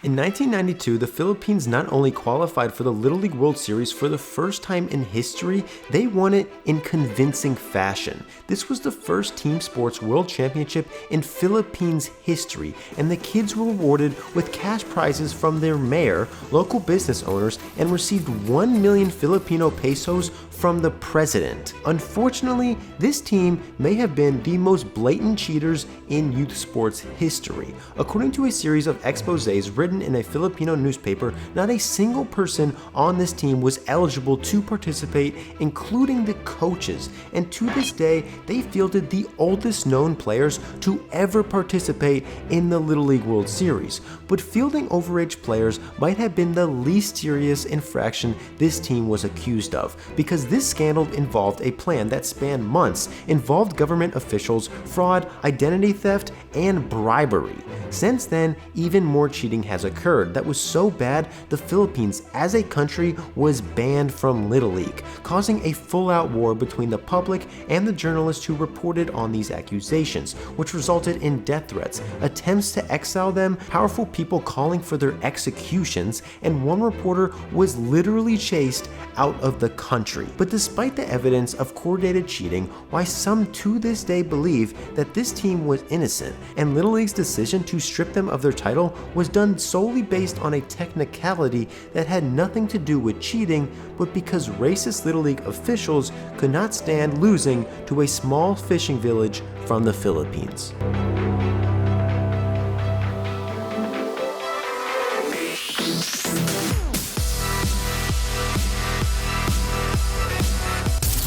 In 1992, the Philippines not only qualified for the Little League World Series for the first time in history, they won it in convincing fashion. This was the first team sports world championship in Philippines history, and the kids were rewarded with cash prizes from their mayor, local business owners, and received 1 million Filipino pesos from the president. Unfortunately, this team may have been the most blatant cheaters in youth sports history. According to a series of exposés written in a Filipino newspaper, not a single person on this team was eligible to participate, including the coaches, and to this day, they fielded the oldest known players to ever participate in the Little League World Series. But fielding overage players might have been the least serious infraction this team was accused of, because this scandal involved a plan that spanned months, involved government officials, fraud, identity theft, and bribery. Since then, even more cheating has occurred that was so bad the Philippines as a country was banned from Little League, causing a full-out war between the public and the journalists who reported on these accusations, which resulted in death threats, attempts to exile them, powerful people calling for their executions, and one reporter was literally chased out of the country. But despite the evidence of coordinated cheating, why some to this day believe that this team was innocent, and Little League's decision to strip them of their title was done solely based on a technicality that had nothing to do with cheating, but because racist Little League officials could not stand losing to a small fishing village from the Philippines.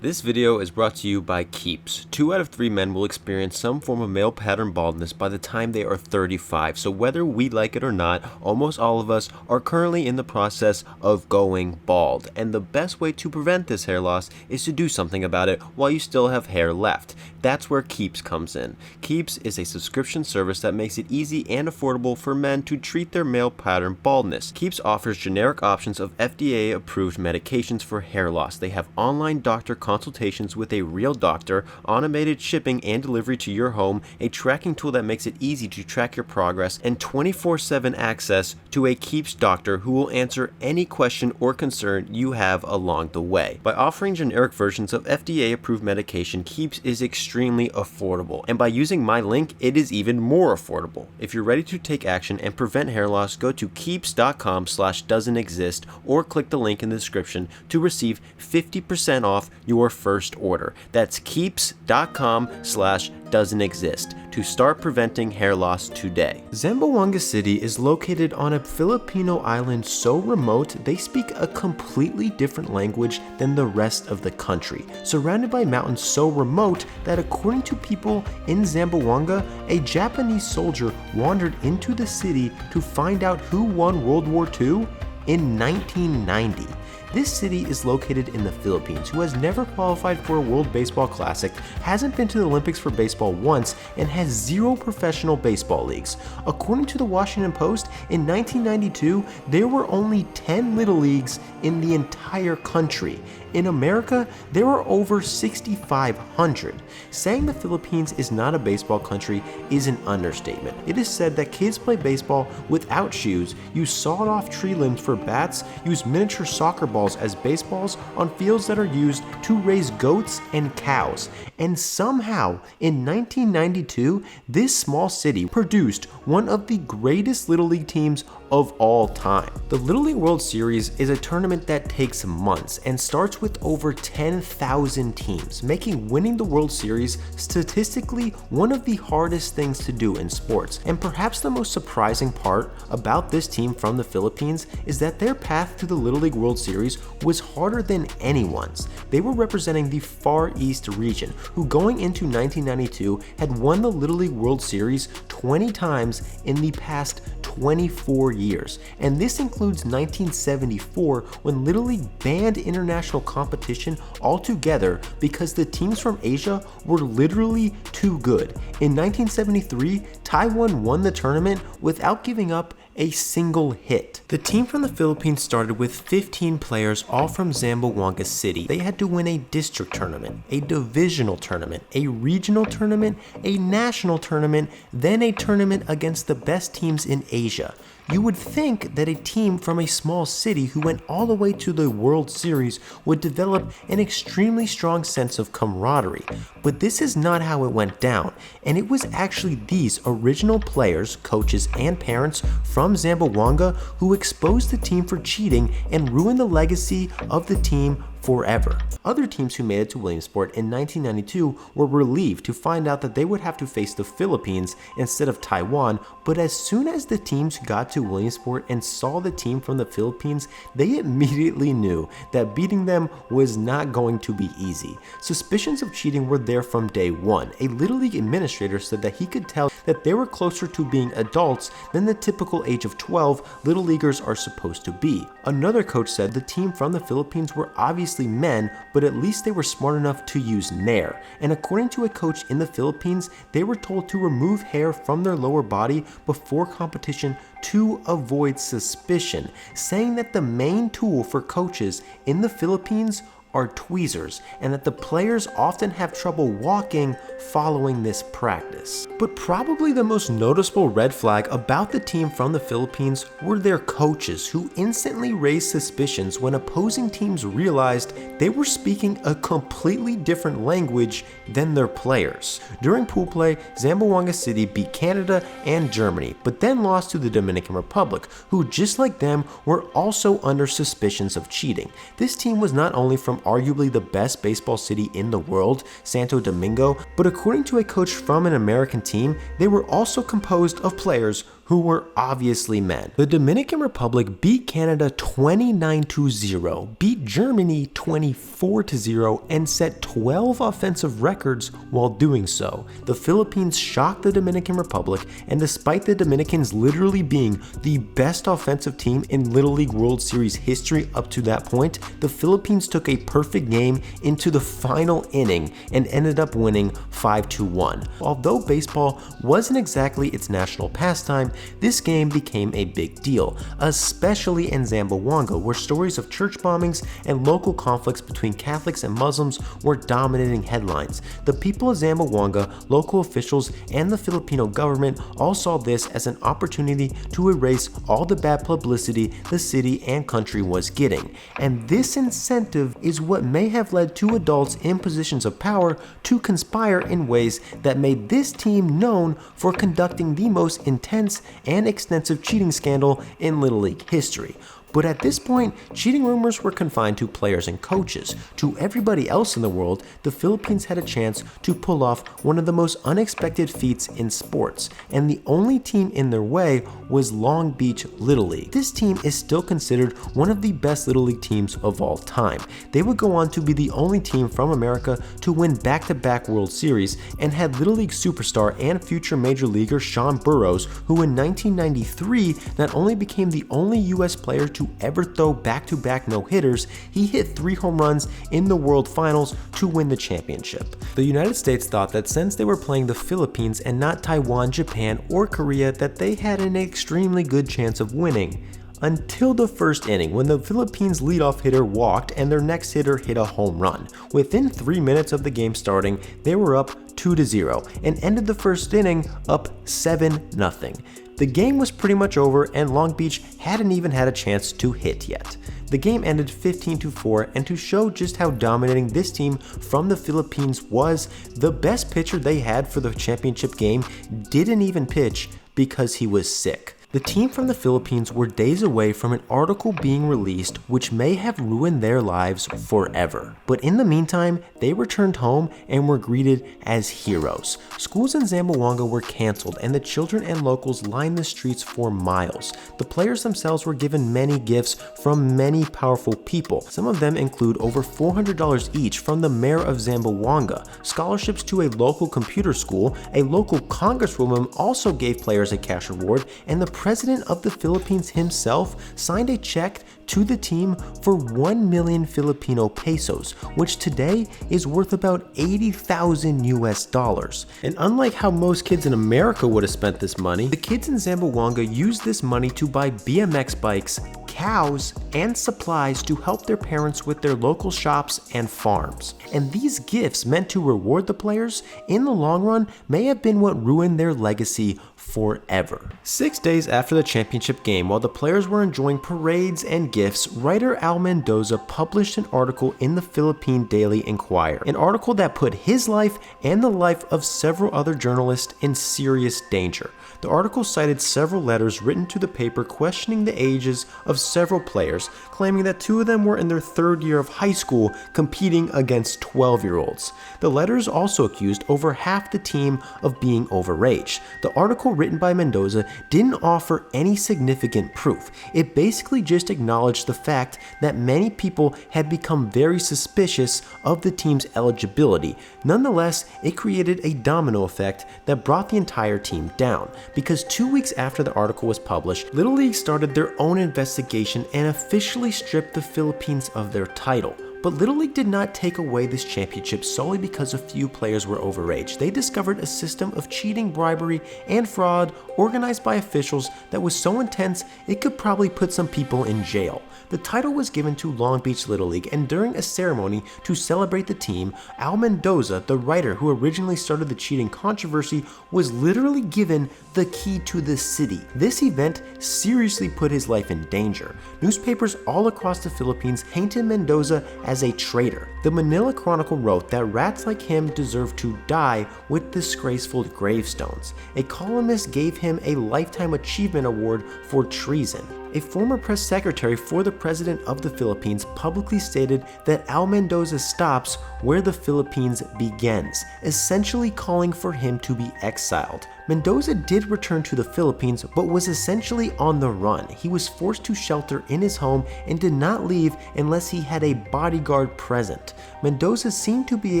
This video is brought to you by Keeps. 2 out of 3 men will experience some form of male pattern baldness by the time they are 35. So whether we like it or not, almost all of us are currently in the process of going bald. And the best way to prevent this hair loss is to do something about it while you still have hair left. That's where Keeps comes in. Keeps is a subscription service that makes it easy and affordable for men to treat their male pattern baldness. Keeps offers generic options of FDA-approved medications for hair loss. They have online doctor consultations with a real doctor, automated shipping and delivery to your home, a tracking tool that makes it easy to track your progress, and 24/7 access to a Keeps doctor who will answer any question or concern you have along the way. By offering generic versions of FDA-approved medication, Keeps is extremely affordable, and by using my link, it is even more affordable. If you're ready to take action and prevent hair loss, go to keeps.com/doesn't-exist or click the link in the description to receive 50% off your first order. That's keeps.com/doesn't-exist to start preventing hair loss today. Zamboanga City is located on a Filipino island so remote they speak a completely different language than the rest of the country, surrounded by mountains so remote that according to people in Zamboanga, a Japanese soldier wandered into the city to find out who won World War II in 1990. This city is located in the Philippines, who has never qualified for a World Baseball Classic, hasn't been to the Olympics for baseball once, and has 0 professional baseball leagues. According to the Washington Post, in 1992, there were only 10 Little Leagues in the entire country. In America, there are over 6,500. Saying the Philippines is not a baseball country is an understatement. It is said that kids play baseball without shoes, use sawed-off tree limbs for bats, use miniature soccer balls as baseballs on fields that are used to raise goats and cows. And somehow, in 1992, this small city produced one of the greatest Little League teams of all time. The Little League World Series is a tournament that takes months and starts with over 10,000 teams, making winning the World Series statistically one of the hardest things to do in sports. And perhaps the most surprising part about this team from the Philippines is that their path to the Little League World Series was harder than anyone's. They were representing the Far East region, who going into 1992 had won the Little League World Series 20 times in the past 24 years, and this includes 1974 when Little League banned international competition altogether because the teams from Asia were literally too good. In 1973, Taiwan won the tournament without giving up a single hit. The team from the Philippines started with 15 players, all from Zamboanga City. They had to win a district tournament, a divisional tournament, a regional tournament, a national tournament, then a tournament against the best teams in Asia. You would think that a team from a small city who went all the way to the World Series would develop an extremely strong sense of camaraderie, but this is not how it went down, and it was actually these original players, coaches, and parents from Zamboanga who exposed the team for cheating and ruined the legacy of the team forever. Other teams who made it to Williamsport in 1992 were relieved to find out that they would have to face the Philippines instead of Taiwan, but as soon as the teams got to Williamsport and saw the team from the Philippines, they immediately knew that beating them was not going to be easy. Suspicions of cheating were there from day one. A Little League administrator said that he could tell that they were closer to being adults than the typical age of 12 Little Leaguers are supposed to be. Another coach said the team from the Philippines were obviously men, but at least they were smart enough to use Nair. And according to a coach in the Philippines, they were told to remove hair from their lower body before competition to avoid suspicion, saying that the main tool for coaches in the Philippines are tweezers, and that the players often have trouble walking following this practice. But probably the most noticeable red flag about the team from the Philippines were their coaches, who instantly raised suspicions when opposing teams realized they were speaking a completely different language than their players. During pool play, Zamboanga City beat Canada and Germany, but then lost to the Dominican Republic, who just like them were also under suspicions of cheating. This team was not only from arguably the best baseball city in the world, Santo Domingo, but according to a coach from an American team, they were also composed of players who were obviously men. The Dominican Republic beat Canada 29-0, beat Germany 24-0, and set 12 offensive records while doing so. The Philippines shocked the Dominican Republic, and despite the Dominicans literally being the best offensive team in Little League World Series history up to that point, the Philippines took a perfect game into the final inning and ended up winning 5-1. Although baseball wasn't exactly its national pastime, this game became a big deal, especially in Zamboanga, where stories of church bombings and local conflicts between Catholics and Muslims were dominating headlines. The people of Zamboanga, local officials, and the Filipino government all saw this as an opportunity to erase all the bad publicity the city and country was getting. And this incentive is what may have led two adults in positions of power to conspire in ways that made this team known for conducting the most intense and extensive cheating scandal in Little League history. But at this point, cheating rumors were confined to players and coaches. To everybody else in the world, the Philippines had a chance to pull off one of the most unexpected feats in sports, and the only team in their way was Long Beach Little League. This team is still considered one of the best Little League teams of all time. They would go on to be the only team from America to win back-to-back World Series, and had Little League superstar and future Major Leaguer Sean Burroughs, who in 1993 not only became the only U.S. player to ever throw back-to-back no-hitters, he hit 3 home runs in the World Finals to win the championship. The United States thought that since they were playing the Philippines and not Taiwan, Japan, or Korea, that they had an extremely good chance of winning. Until the first inning, when the Philippines leadoff hitter walked and their next hitter hit a home run. Within 3 minutes of the game starting, they were up 2-0 and ended the first inning up 7-0. The game was pretty much over, and Long Beach hadn't even had a chance to hit yet. The game ended 15-4, and to show just how dominating this team from the Philippines was, the best pitcher they had for the championship game didn't even pitch because he was sick. The team from the Philippines were days away from an article being released which may have ruined their lives forever. But in the meantime, they returned home and were greeted as heroes. Schools in Zamboanga were canceled, and the children and locals lined the streets for miles. The players themselves were given many gifts from many powerful people. Some of them include over $400 each from the mayor of Zamboanga, scholarships to a local computer school, a local congresswoman also gave players a cash reward, and the president of the Philippines himself signed a check to the team for 1 million Filipino pesos, which today is worth about 80,000 US dollars. And unlike how most kids in America would have spent this money, the kids in Zamboanga used this money to buy BMX bikes, cows and supplies to help their parents with their local shops and farms. And these gifts meant to reward the players in the long run may have been what ruined their legacy forever. 6 days after the championship game, while the players were enjoying parades and gifts, writer Al Mendoza published an article in the Philippine Daily Inquirer, an article that put his life and the life of several other journalists in serious danger. The article cited several letters written to the paper questioning the ages of several players, claiming that 2 of them were in their 3rd year of high school competing against 12-year-olds. The letters also accused over half the team of being overaged. The article written by Mendoza didn't offer any significant proof. It basically just acknowledged the fact that many people had become very suspicious of the team's eligibility. Nonetheless, it created a domino effect that brought the entire team down, because 2 weeks after the article was published, Little League started their own investigation and officially stripped the Philippines of their title. But Little League did not take away this championship solely because a few players were overaged. They discovered a system of cheating, bribery, and fraud organized by officials that was so intense it could probably put some people in jail. The title was given to Long Beach Little League, and during a ceremony to celebrate the team, Al Mendoza, the writer who originally started the cheating controversy, was literally given the key to the city. This event seriously put his life in danger. Newspapers all across the Philippines painted Mendoza as a traitor. The Manila Chronicle wrote that rats like him deserve to die with disgraceful gravestones. A columnist gave him a Lifetime Achievement Award for treason. A former press secretary for the president of the Philippines publicly stated that Al Mendoza stops where the Philippines begins, essentially calling for him to be exiled. Mendoza did return to the Philippines, but was essentially on the run. He was forced to shelter in his home and did not leave unless he had a bodyguard present. Mendoza seemed to be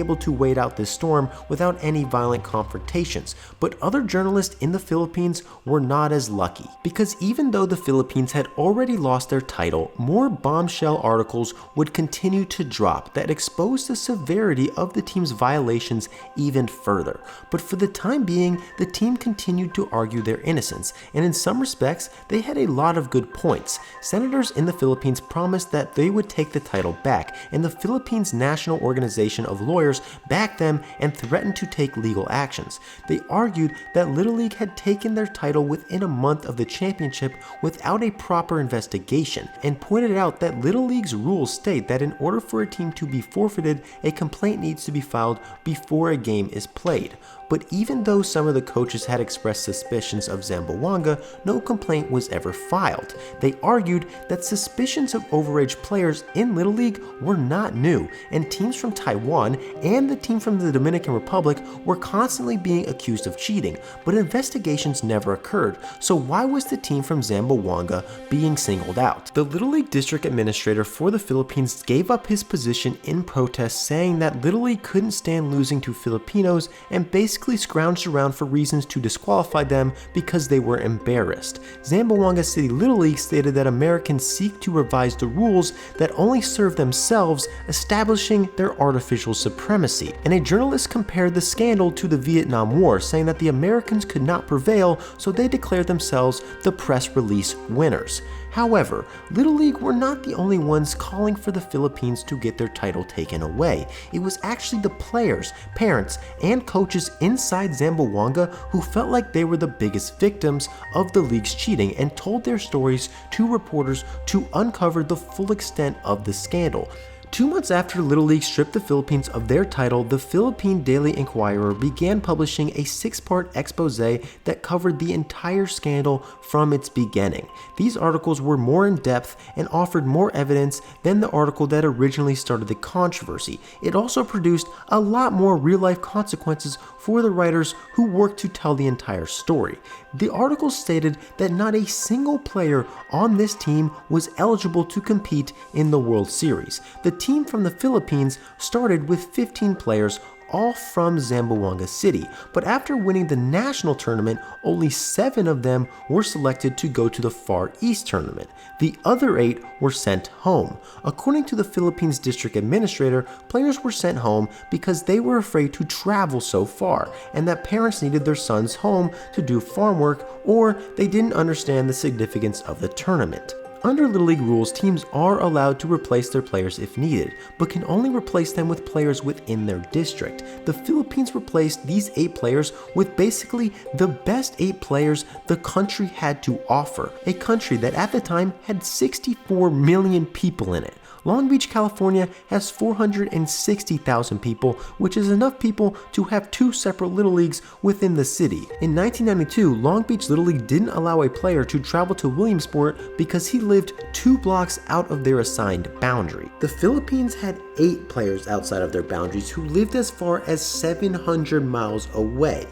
able to wait out this storm without any violent confrontations, but other journalists in the Philippines were not as lucky, because even though the Philippines had already lost their title, more bombshell articles would continue to drop that exposed the severity of the team's violations even further. But for the time being, the team continued to argue their innocence, and in some respects, they had a lot of good points. Senators in the Philippines promised that they would take the title back, and the Philippines National Organization of Lawyers backed them and threatened to take legal actions. They argued that Little League had taken their title within a month of the championship without a proper investigation, and pointed out that Little League's rules state that in order for a team to be forfeited, a complaint needs to be filed before a game is played. But even though some of the coaches had expressed suspicions of Zamboanga, no complaint was ever filed. They argued that suspicions of overage players in Little League were not new, and teams from Taiwan and the team from the Dominican Republic were constantly being accused of cheating, but investigations never occurred. So why was the team from Zamboanga being singled out? The Little League district administrator for the Philippines gave up his position in protest, saying that Little League couldn't stand losing to Filipinos and basically scrounged around for reasons to disqualify them because they were embarrassed. Zamboanga City Little League stated that Americans seek to revise the rules that only serve themselves, establishing their artificial supremacy. And a journalist compared the scandal to the Vietnam War, saying that the Americans could not prevail, so they declared themselves the press release winners. However, Little League were not the only ones calling for the Philippines to get their title taken away. It was actually the players, parents, and coaches inside Zamboanga who felt like they were the biggest victims of the league's cheating and told their stories to reporters to uncover the full extent of the scandal. 2 months after Little League stripped the Philippines of their title, the Philippine Daily Inquirer began publishing a 6-part expose that covered the entire scandal from its beginning. These articles were more in-depth and offered more evidence than the article that originally started the controversy. It also produced a lot more real-life consequences for the writers who worked to tell the entire story. The article stated that not a single player on this team was eligible to compete in the World Series. The team from the Philippines started with 15 players, all from Zamboanga City, but after winning the national tournament, only 7 of them were selected to go to the Far East tournament. The other 8 were sent home. According to the Philippines district administrator, players were sent home because they were afraid to travel so far, and that parents needed their sons home to do farm work, or they didn't understand the significance of the tournament. Under Little League rules, teams are allowed to replace their players if needed, but can only replace them with players within their district. The Philippines replaced these 8 players with basically the best 8 players the country had to offer, a country that at the time had 64 million people in it. Long Beach, California has 460,000 people, which is enough people to have 2 separate Little Leagues within the city. In 1992, Long Beach Little League didn't allow a player to travel to Williamsport because he lived 2 blocks out of their assigned boundary. The Philippines had 8 players outside of their boundaries who lived as far as 700 miles away.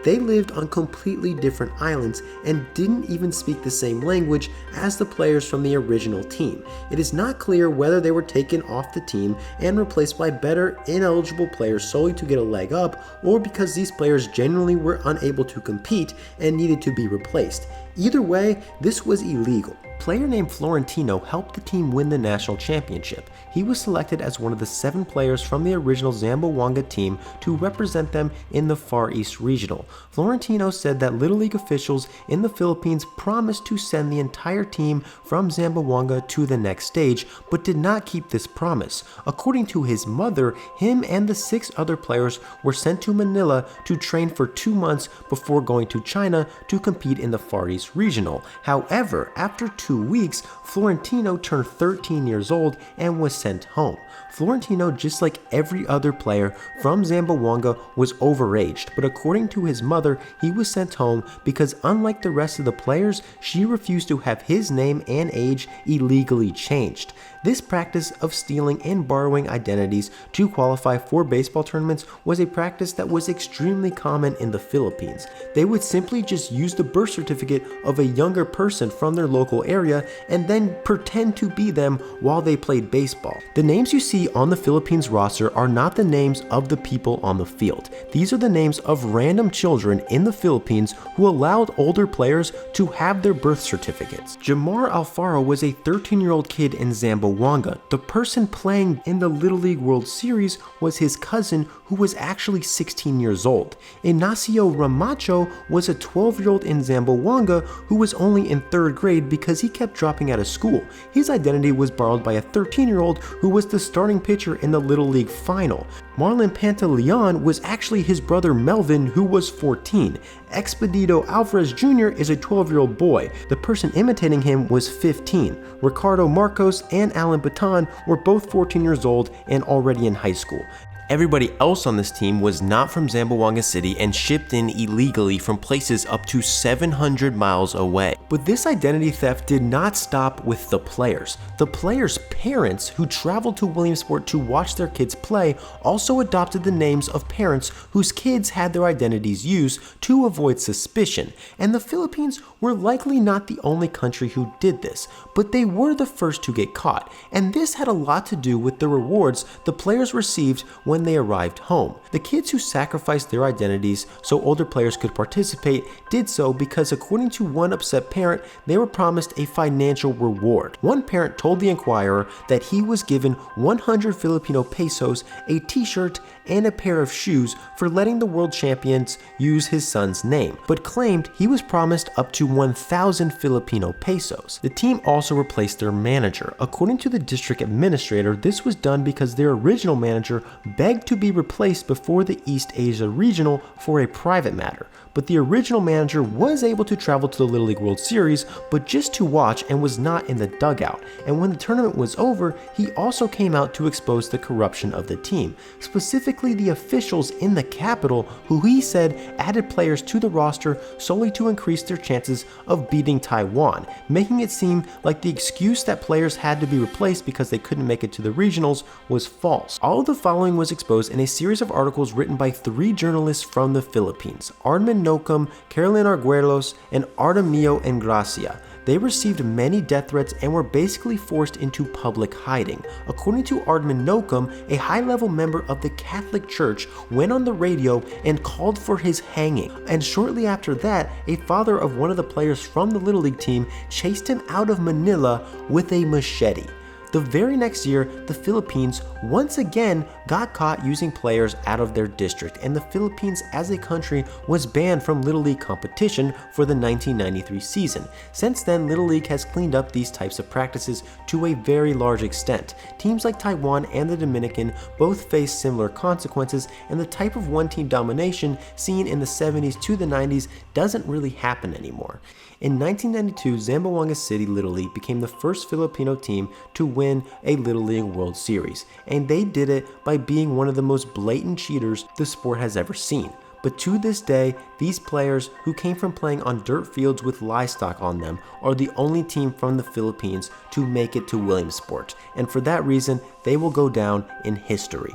They lived on completely different islands and didn't even speak the same language as the players from the original team. It is not clear whether they were taken off the team and replaced by better ineligible players solely to get a leg up, or because these players genuinely were unable to compete and needed to be replaced. Either way, this was illegal. A player named Florentino helped the team win the national championship. He was selected as one of the 7 players from the original Zamboanga team to represent them in the Far East Regional. Florentino said that Little League officials in the Philippines promised to send the entire team from Zamboanga to the next stage, but did not keep this promise. According to his mother, him and the 6 other players were sent to Manila to train for 2 months before going to China to compete in the Far East Regional. However, after 2 weeks, Florentino turned 13 years old and was sent home. Florentino, just like every other player from Zamboanga, was overaged, but according to his mother, he was sent home because unlike the rest of the players, she refused to have his name and age illegally changed. This practice of stealing and borrowing identities to qualify for baseball tournaments was a practice that was extremely common in the Philippines. They would simply just use the birth certificate of a younger person from their local area and then pretend to be them while they played baseball. The names you see on the Philippines roster are not the names of the people on the field. These are the names of random children in the Philippines who allowed older players to have their birth certificates. Jamar Alfaro was a 13-year-old kid in Zamboanga. The person playing in the Little League World Series was his cousin, who was actually 16 years old. Ignacio Ramacho was a 12-year-old in Zamboanga who was only in 3rd grade because he kept dropping out of school. His identity was borrowed by a 13-year-old who was the starting pitcher in the Little League final. Marlon Pantaleon was actually his brother Melvin, who was 14. Expedito Alvarez Jr. is a 12-year-old boy. The person imitating him was 15. Ricardo Marcos and Alan Baton were both 14 years old and already in high school. Everybody else on this team was not from Zamboanga City and shipped in illegally from places up to 700 miles away. But this identity theft did not stop with the players. The players' parents, who traveled to Williamsport to watch their kids play, also adopted the names of parents whose kids had their identities used to avoid suspicion. And the Philippines were likely not the only country who did this, but they were the first to get caught. And this had a lot to do with the rewards the players received when they arrived home. The kids who sacrificed their identities so older players could participate did so because, according to one upset parent, they were promised a financial reward. One parent told the Inquirer that he was given 100 Filipino pesos, a t-shirt, and a pair of shoes for letting the world champions use his son's name, but claimed he was promised up to 1,000 Filipino pesos. The team also replaced their manager. According to the district administrator, this was done because their original manager begged to be replaced before the East Asia Regional for a private matter. But the original manager was able to travel to the Little League World Series, but just to watch, and was not in the dugout. And when the tournament was over, he also came out to expose the corruption of the team, specifically the officials in the capital, who he said added players to the roster solely to increase their chances of beating Taiwan, making it seem like the excuse that players had to be replaced because they couldn't make it to the regionals was false. All of the following was exposed in a series of articles written by 3 journalists from the Philippines: Armin Nocum, Carolyn Arguellos, and Artemio Engracia. They received many death threats and were basically forced into public hiding. According to Ardman Nocum, a high-level member of the Catholic Church went on the radio and called for his hanging. And shortly after that, a father of one of the players from the Little League team chased him out of Manila with a machete. The very next year, the Philippines once again got caught using players out of their district, and the Philippines as a country was banned from Little League competition for the 1993 season. Since then, Little League has cleaned up these types of practices to a very large extent. Teams like Taiwan and the Dominican both face similar consequences, and the type of one-team domination seen in the 70s to the 90s doesn't really happen anymore. In 1992, Zamboanga City Little League became the first Filipino team to win a Little League World Series, and they did it by being one of the most blatant cheaters the sport has ever seen. But to this day, these players who came from playing on dirt fields with livestock on them are the only team from the Philippines to make it to Williamsport, and for that reason, they will go down in history.